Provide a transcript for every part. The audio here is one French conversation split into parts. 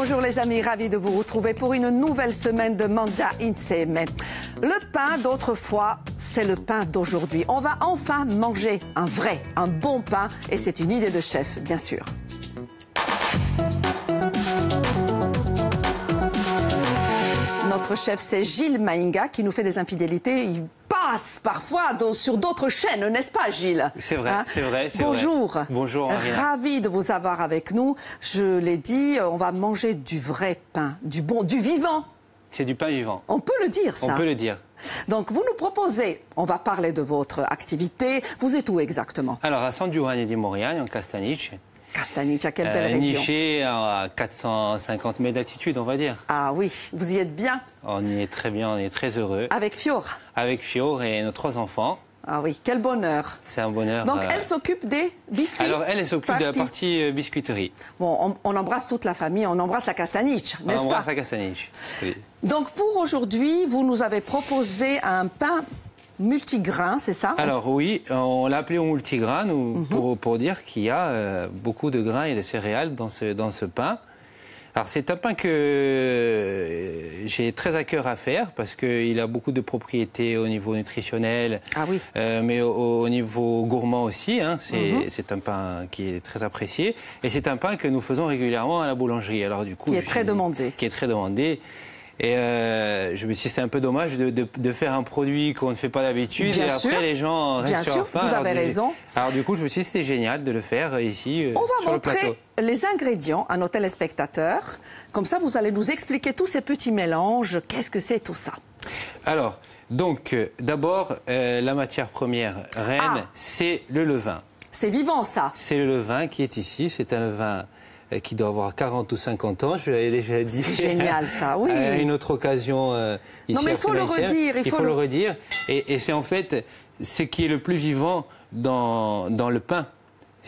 Bonjour les amis, ravi de vous retrouver pour une nouvelle semaine de Mangia Insieme. Le pain d'autrefois, c'est le pain d'aujourd'hui. On va enfin manger un bon pain et c'est une idée de chef, bien sûr. Notre chef, c'est Gilles Mainga qui nous fait des infidélités. Il passe parfois sur d'autres chaînes, n'est-ce pas Gilles? C'est vrai, c'est vrai. Bonjour. Vrai. Bonjour Marina. Ravi de vous avoir avec nous. Je l'ai dit, on va manger du vrai pain, du bon, du vivant. C'est du pain vivant. On peut le dire, ça. On peut le dire. Donc, vous nous proposez, on va parler de votre activité. Vous êtes où exactement? Alors, à San Giovanni di Moriane, en Castaniche. Castaniche, quelle belle région. Niché à 450 mètres d'altitude, on va dire. Ah oui, vous y êtes bien? On y est très bien, on est très heureux. Avec Fior? Avec Fior et nos 3 enfants. Ah oui, quel bonheur. C'est un bonheur. Donc, elle s'occupe des biscuits? Alors, elle s'occupe de la partie biscuiterie. Bon, on embrasse toute la famille, on embrasse la Castaniche, n'est-ce pas? On embrasse la Castaniche, oui. Donc, pour aujourd'hui, vous nous avez proposé un pain multigrain, c'est ça? Alors oui, on l'a appelé au multigrain pour dire qu'il y a beaucoup de grains et de céréales dans ce pain. Alors c'est un pain que j'ai très à cœur à faire parce qu'il a beaucoup de propriétés au niveau nutritionnel, mais au niveau gourmand aussi. Hein. C'est un pain qui est très apprécié et c'est un pain que nous faisons régulièrement à la boulangerie. Alors du coup, qui est très demandé. Qui est très demandé. Et je me suis dit c'est un peu dommage de faire un produit qu'on ne fait pas d'habitude et après les gens restent sur leur faim. Vous avez raison. Alors du coup je me suis dit c'était génial de le faire ici on va sur le plateau. montrer les ingrédients à nos téléspectateurs. Comme ça vous allez nous expliquer tous ces petits mélanges. Qu'est-ce que c'est tout ça? Alors donc d'abord la matière première reine c'est le levain. C'est vivant ça. C'est le levain qui est ici. C'est un levain qui doit avoir 40 ou 50 ans, je l'avais déjà dit. C'est génial ça, oui. À une autre occasion ici. Non mais il faut le redire. Il faut le redire. Et c'est en fait ce qui est le plus vivant dans le pain.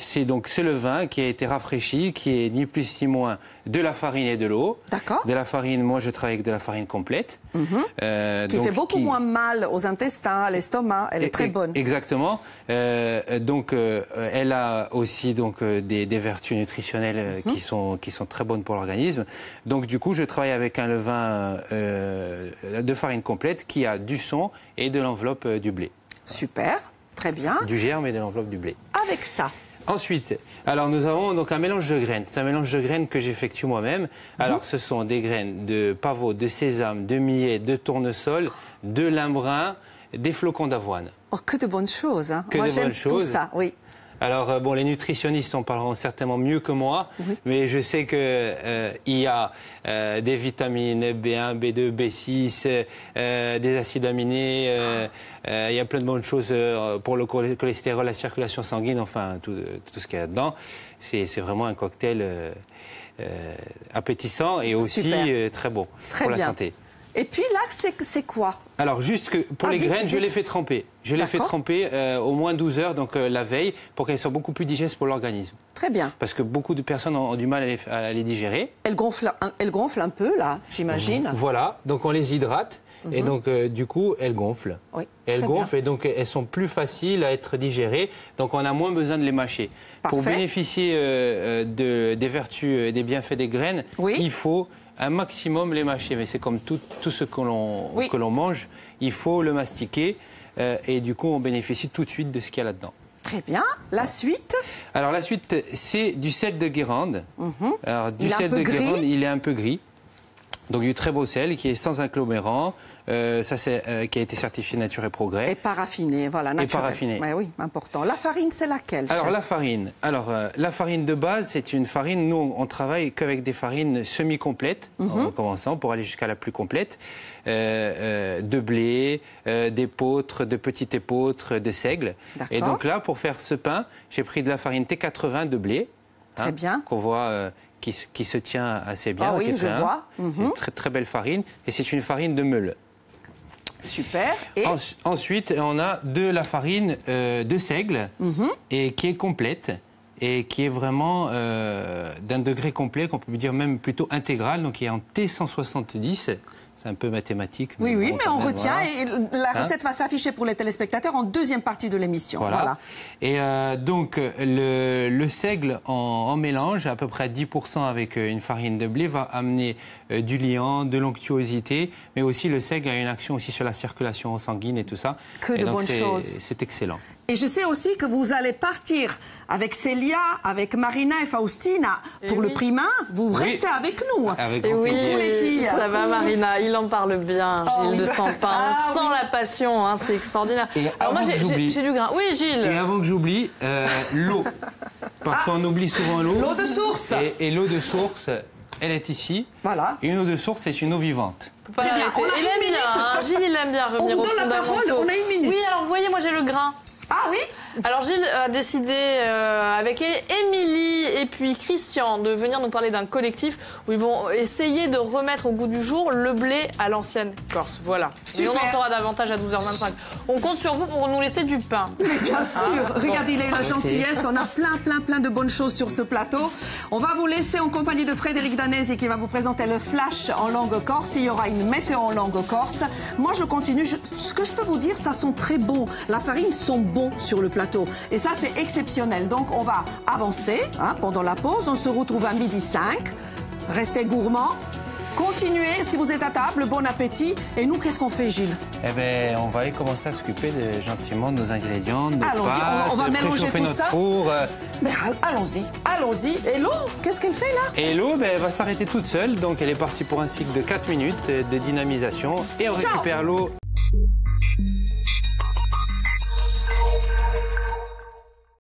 C'est donc ce levain qui a été rafraîchi, qui est ni plus ni moins de la farine et de l'eau. D'accord. De la farine, moi je travaille avec de la farine complète. Qui fait beaucoup moins mal aux intestins, à l'estomac, elle est très bonne. Exactement. Donc elle a aussi donc, des vertus nutritionnelles qui sont très bonnes pour l'organisme. Donc du coup je travaille avec un levain de farine complète qui a du son et de l'enveloppe du blé. Super, très bien. Du germe et de l'enveloppe du blé. Avec ça. Ensuite, alors nous avons donc un mélange de graines. C'est un mélange de graines que j'effectue moi-même. Alors ce sont des graines de pavot, de sésame, de millet, de tournesol, de lin brun, des flocons d'avoine. Oh, que de bonnes choses. Hein. Que moi j'aime tout ça, oui. Alors bon, les nutritionnistes en parleront certainement mieux que moi, mais je sais qu'il y a des vitamines B1, B2, B6, des acides aminés, il y a plein de bonnes choses pour le cholestérol, la circulation sanguine, enfin tout ce qu'il y a dedans. C'est vraiment un cocktail appétissant et aussi très bon pour la santé. Et puis là, c'est quoi? Alors, juste que pour les graines, je les fais tremper. Je les fais tremper au moins 12 heures, donc la veille, pour qu'elles soient beaucoup plus digestes pour l'organisme. Très bien. Parce que beaucoup de personnes ont du mal à les digérer. Elles gonflent un peu, là, j'imagine. Voilà, donc on les hydrate. Et donc, du coup, elles gonflent. Oui, elles gonflent et donc elles sont plus faciles à être digérées. Donc, on a moins besoin de les mâcher. Parfait. Pour bénéficier des vertus et des bienfaits des graines, il faut un maximum les mâcher. Mais c'est comme tout ce que l'on mange, il faut le mastiquer. Et du coup, on bénéficie tout de suite de ce qu'il y a là-dedans. Très bien. La suite? Alors, la suite, c'est du sel de Guérande. Alors, du sel de Guérande, il est un peu gris. Donc du très beau sel qui est sans agglomérant, ça c'est qui a été certifié Nature et Progrès. Et paraffiné, voilà, naturel. Et paraffiné. Ouais, oui, important. La farine, c'est laquelle? Alors la farine. La farine de base, c'est une farine. Nous, on travaille qu'avec des farines semi-complètes, en commençant pour aller jusqu'à la plus complète, de blé, d'épeautre, de petite épeautre, de seigle. Et donc là, pour faire ce pain, j'ai pris de la farine T80 de blé. Très bien. Qu'on voit. Qui se tient assez bien. Ah oui, je vois. Une très, très belle farine. Et c'est une farine de meule. Super. Et ensuite, on a de la farine de seigle et qui est complète et qui est vraiment d'un degré complet, qu'on peut dire même plutôt intégral. Donc, qui est en T170. C'est un peu mathématique. Oui, bon, mais on même, retient voilà. et la recette va s'afficher pour les téléspectateurs en deuxième partie de l'émission. Voilà. Et donc, le seigle en mélange, à peu près 10% avec une farine de blé, va amener du liant, de l'onctuosité, mais aussi le seigle a une action aussi sur la circulation sanguine et tout ça. Que de bonnes choses. C'est excellent. Et je sais aussi que vous allez partir avec Célia, avec Marina et Faustina pour le primain. Vous restez avec nous. Avec Et oui, les filles. Ça va Marina, il en parle bien, Gilles de Sampin. On sent la passion, hein, c'est extraordinaire. Et Alors moi j'ai du grain. Oui Gilles. Et avant que j'oublie, l'eau. Parce qu'on oublie souvent l'eau. L'eau de source. Et l'eau de source, elle est ici. Voilà. Une eau de source, c'est une eau vivante. Très bien. On a Il une aime bien, minute. hein, Gilles il aime bien revenir On aux vous donne la fondamentaux. parole, on a une minute. Oui, alors vous voyez, moi j'ai le grain. Ah oui. Alors Gilles a décidé avec Émilie et puis Christian de venir nous parler d'un collectif où ils vont essayer de remettre au goût du jour le blé à l'ancienne Corse. Voilà. Super. Et on en saura davantage à 12h25. On compte sur vous pour nous laisser du pain. Bien sûr. Regardez, il a eu la gentillesse. On a plein de bonnes choses sur ce plateau. On va vous laisser en compagnie de Frédéric Danesi qui va vous présenter le flash en langue corse. Il y aura une météo en langue corse. Moi, je continue. Ce que je peux vous dire, ça sent très bon. La farine sent bon sur le plateau. Et ça, c'est exceptionnel. Donc, on va avancer pendant la pause. On se retrouve à 12h05. Restez gourmands. Continuez, si vous êtes à table, bon appétit. Et nous, qu'est-ce qu'on fait, Gilles? Eh bien, on va commencer à s'occuper gentiment de nos ingrédients, de nos Allons-y, pâtes, on va mélanger préchauffer tout notre ça. four. Mais allons-y. Et l'eau, qu'est-ce qu'elle fait là? Et l'eau, elle va s'arrêter toute seule. Donc, elle est partie pour un cycle de 4 minutes de dynamisation. Et on récupère l'eau.